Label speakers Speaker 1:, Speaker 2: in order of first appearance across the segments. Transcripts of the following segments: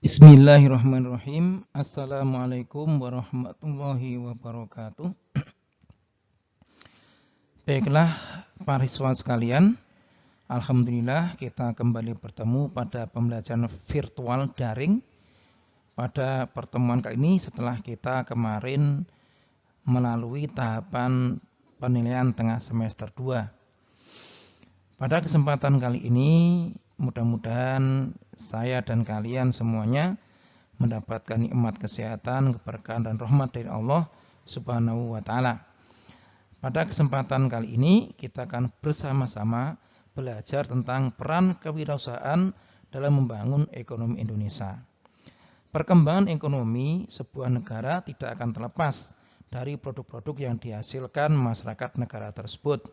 Speaker 1: Bismillahirrahmanirrahim. Assalamualaikum warahmatullahi wabarakatuh. Baiklah para siswa sekalian, alhamdulillah kita kembali bertemu pada pembelajaran virtual daring. Pada pertemuan kali ini setelah kita kemarin melalui tahapan penilaian tengah semester 2. Pada kesempatan kali ini mudah-mudahan saya dan kalian semuanya mendapatkan nikmat kesehatan, keberkahan dan rahmat dari Allah Subhanahu wa taala. Pada kesempatan kali ini kita akan bersama-sama belajar tentang peran kewirausahaan dalam membangun ekonomi Indonesia. Perkembangan ekonomi sebuah negara tidak akan terlepas dari produk-produk yang dihasilkan masyarakat negara tersebut.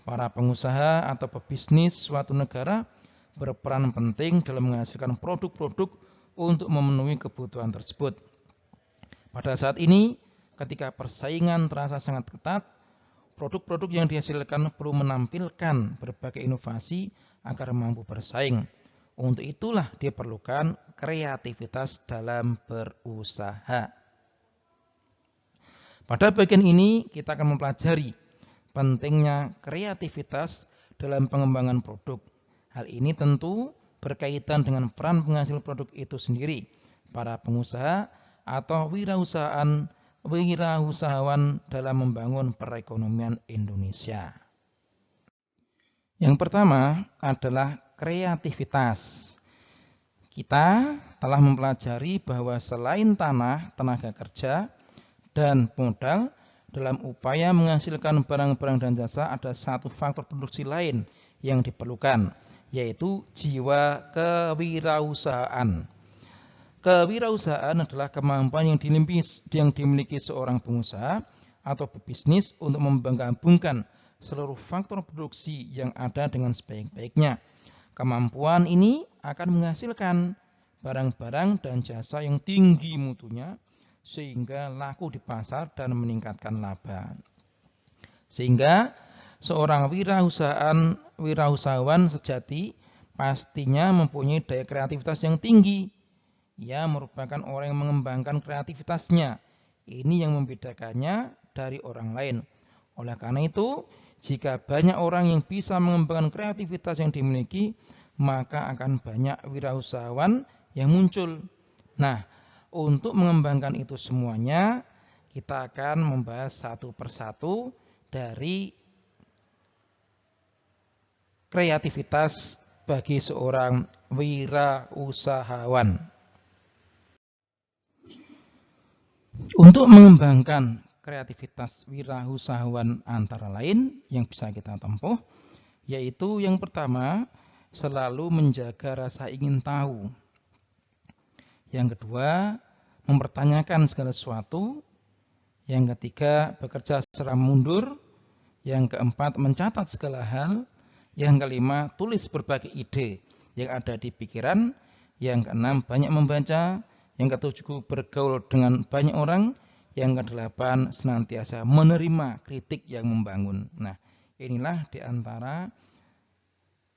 Speaker 1: Para pengusaha atau pebisnis suatu negara berperan penting dalam menghasilkan produk-produk untuk memenuhi kebutuhan tersebut. Pada saat ini, ketika persaingan terasa sangat ketat, produk-produk yang dihasilkan perlu menampilkan berbagai inovasi agar mampu bersaing. Untuk itulah diperlukan kreativitas dalam berusaha. Pada bagian ini kita akan mempelajari pentingnya kreativitas dalam pengembangan produk. Hal ini tentu berkaitan dengan peran penghasil produk itu sendiri, para pengusaha atau wirausahawan dalam membangun perekonomian Indonesia. Yang pertama adalah kreativitas. Kita telah mempelajari bahwa selain tanah, tenaga kerja, dan modal, dalam upaya menghasilkan barang-barang dan jasa ada satu faktor produksi lain yang diperlukan, yaitu jiwa kewirausahaan. Kewirausahaan adalah kemampuan yang dimiliki seorang pengusaha atau pebisnis untuk menggabungkan seluruh faktor produksi yang ada dengan sebaik-baiknya. Kemampuan ini akan menghasilkan barang-barang dan jasa yang tinggi mutunya, sehingga laku di pasar dan meningkatkan laba. Sehingga seorang wirausahawan sejati pastinya mempunyai daya kreativitas yang tinggi. Ia merupakan orang yang mengembangkan kreativitasnya. Ini yang membedakannya dari orang lain. Oleh karena itu, jika banyak orang yang bisa mengembangkan kreativitas yang dimiliki, maka akan banyak wirausahawan yang muncul. Nah, untuk mengembangkan itu semuanya, kita akan membahas satu persatu dari kreativitas bagi seorang wirausahawan. Untuk mengembangkan kreativitas wirausahawan antara lain yang bisa kita tempuh, yaitu yang pertama, selalu menjaga rasa ingin tahu. Yang kedua, mempertanyakan segala sesuatu. Yang ketiga, bekerja secara mundur. Yang keempat, mencatat segala hal. Yang kelima, tulis berbagai ide yang ada di pikiran. Yang keenam, banyak membaca. Yang ketujuh, bergaul dengan banyak orang. Yang kedelapan, senantiasa menerima kritik yang membangun. Nah, inilah di antara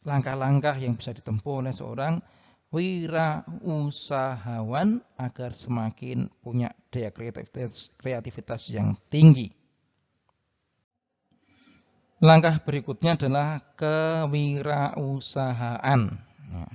Speaker 1: langkah-langkah yang bisa ditempuh oleh seorang wirausahawan agar semakin punya daya kreativitas yang tinggi. Langkah berikutnya adalah kewirausahaan. Nah,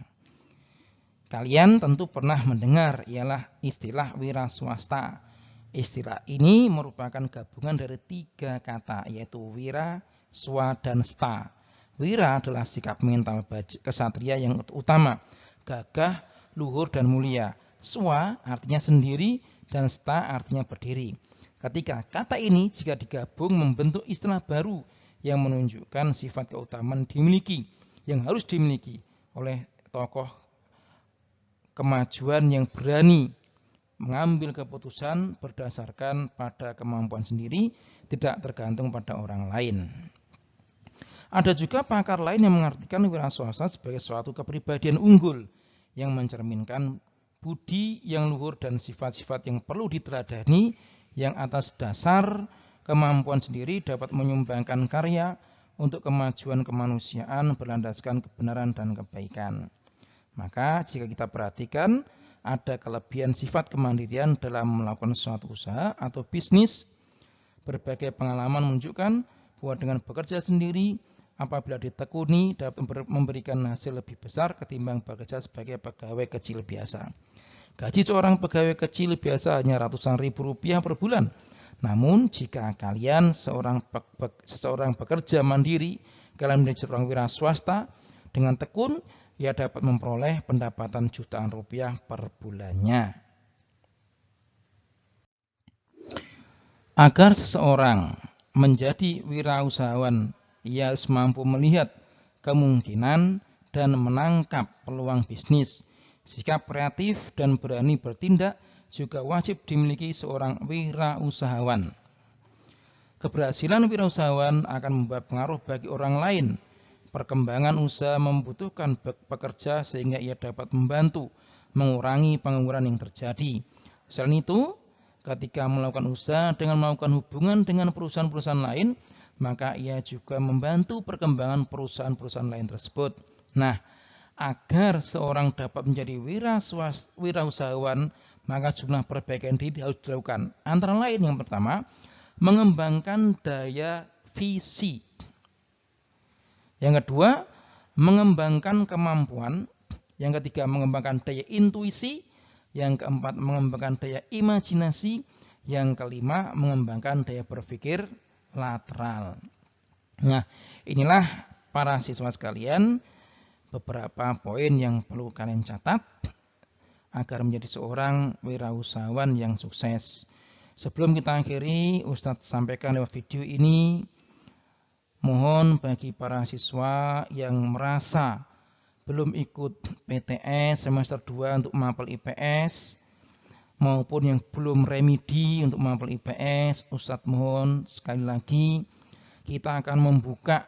Speaker 1: kalian tentu pernah mendengar ialah istilah wira swasta. Istilah ini merupakan gabungan dari 3 kata, yaitu wira, swa, dan sta. Wira adalah sikap mental kesatria yang utama, gagah, luhur, dan mulia. Swa artinya sendiri dan sta artinya berdiri. Ketika kata ini jika digabung membentuk istilah baru yang menunjukkan sifat keutamaan yang harus dimiliki oleh tokoh kemajuan yang berani mengambil keputusan berdasarkan pada kemampuan sendiri, tidak tergantung pada orang lain. Ada juga pakar lain yang mengartikan wira swasta sebagai suatu kepribadian unggul yang mencerminkan budi yang luhur dan sifat-sifat yang perlu diteladani, yang atas dasar kemampuan sendiri dapat menyumbangkan karya untuk kemajuan kemanusiaan berlandaskan kebenaran dan kebaikan. Maka jika kita perhatikan, ada kelebihan sifat kemandirian dalam melakukan suatu usaha atau bisnis. Berbagai pengalaman menunjukkan bahwa dengan bekerja sendiri, apabila ditekuni, dapat memberikan hasil lebih besar ketimbang bekerja sebagai pegawai kecil biasa. Gaji seorang pegawai kecil biasa hanya ratusan ribu rupiah per bulan. Namun jika kalian seseorang bekerja mandiri, kalian menjadi seorang wira swasta, dengan tekun, ia dapat memperoleh pendapatan jutaan rupiah per bulannya. Agar seseorang menjadi wirausahawan, ia harus mampu melihat kemungkinan dan menangkap peluang bisnis. Sikap kreatif dan berani bertindak juga wajib dimiliki seorang wirausahawan. Keberhasilan wirausahawan akan membuat pengaruh bagi orang lain. Perkembangan usaha membutuhkan pekerja sehingga ia dapat membantu mengurangi pengangguran yang terjadi. Selain itu, ketika melakukan usaha dengan melakukan hubungan dengan perusahaan-perusahaan lain, maka ia juga membantu perkembangan perusahaan-perusahaan lain tersebut. Nah, agar seorang dapat menjadi wirausahawan, maka jumlah perbaikan diri harus dilakukan. Antara lain yang pertama, mengembangkan daya visi. Yang kedua, mengembangkan kemampuan. Yang ketiga, mengembangkan daya intuisi. Yang keempat, mengembangkan daya imajinasi. Yang kelima, mengembangkan daya berpikir lateral. Nah, inilah para siswa sekalian, beberapa poin yang perlu kalian catat agar menjadi seorang wirausahawan yang sukses. Sebelum kita akhiri, Ustadz sampaikan lewat video ini, mohon bagi para siswa yang merasa belum ikut PTS semester 2 untuk mapel IPS, maupun yang belum remedi untuk mapel IPS, Ustadz mohon sekali lagi kita akan membuka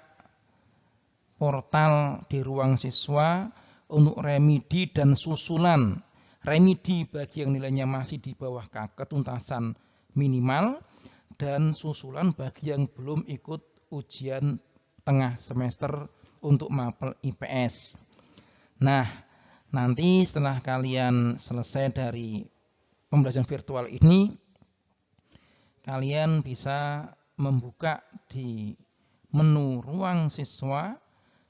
Speaker 1: portal di ruang siswa untuk remedi dan susulan. Remedi bagi yang nilainya masih di bawah ketuntasan minimal, dan susulan bagi yang belum ikut ujian tengah semester untuk mapel IPS. Nah, nanti setelah kalian selesai dari pembelajaran virtual ini, kalian bisa membuka di menu ruang siswa,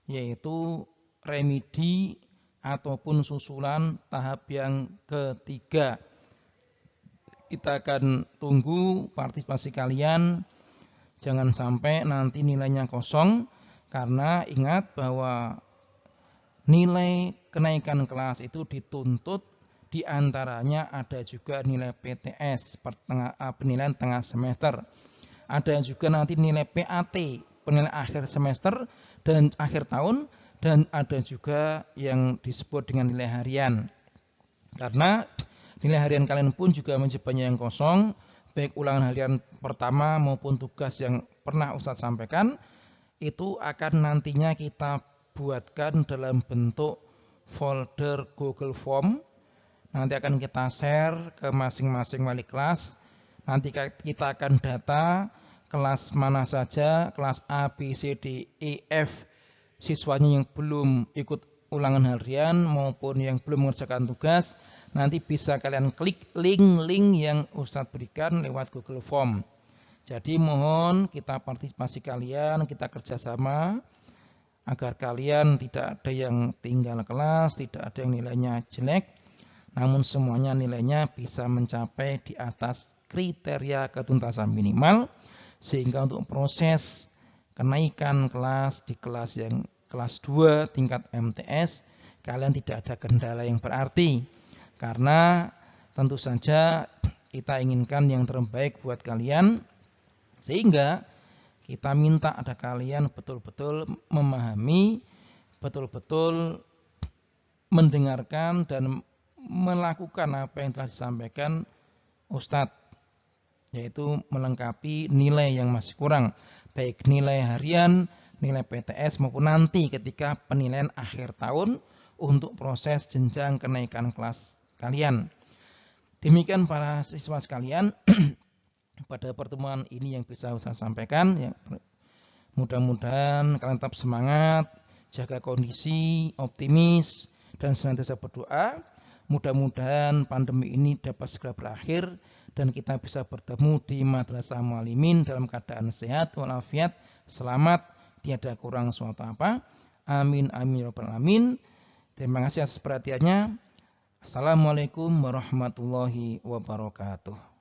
Speaker 1: yaitu remedi ataupun susulan tahap yang ketiga. Kita akan tunggu partisipasi kalian. Jangan sampai nanti nilainya kosong, karena ingat bahwa nilai kenaikan kelas itu dituntut, diantaranya ada juga nilai PTS, penilaian tengah semester. Ada juga nanti nilai PAT, penilaian akhir semester dan akhir tahun, dan ada juga yang disebut dengan nilai harian. Karena nilai harian kalian pun juga masih banyak yang kosong, baik ulangan harian pertama maupun tugas yang pernah Ustadz sampaikan, itu akan nantinya kita buatkan dalam bentuk folder Google Form. Nanti akan kita share ke masing-masing wali kelas. Nanti kita akan data kelas mana saja, kelas A, B, C, D, E, F, siswanya yang belum ikut ulangan harian maupun yang belum mengerjakan tugas. Nanti bisa kalian klik link-link yang Ustadz berikan lewat Google Form. Jadi mohon kita partisipasi kalian, kita kerjasama agar kalian tidak ada yang tinggal kelas, tidak ada yang nilainya jelek, namun semuanya nilainya bisa mencapai di atas kriteria ketuntasan minimal, sehingga untuk proses kenaikan kelas di kelas yang kelas 2 tingkat MTS, kalian tidak ada kendala yang berarti. Karena tentu saja kita inginkan yang terbaik buat kalian, sehingga kita minta ada kalian betul-betul memahami, betul-betul mendengarkan dan melakukan apa yang telah disampaikan Ustadz, yaitu melengkapi nilai yang masih kurang, baik nilai harian, nilai PTS maupun nanti ketika penilaian akhir tahun untuk proses jenjang kenaikan kelas kalian. Demikian para siswa sekalian, pada pertemuan ini yang bisa saya sampaikan, ya, mudah-mudahan kalian tetap semangat, jaga kondisi, optimis, dan senantiasa berdoa. Mudah-mudahan pandemi ini dapat segera berakhir dan kita bisa bertemu di Madrasah Muallimin dalam keadaan sehat walafiat, selamat, tiada kurang suatu apa. Amin amin ya rabbal alamin. Terima kasih atas perhatiannya. Assalamualaikum warahmatullahi wabarakatuh.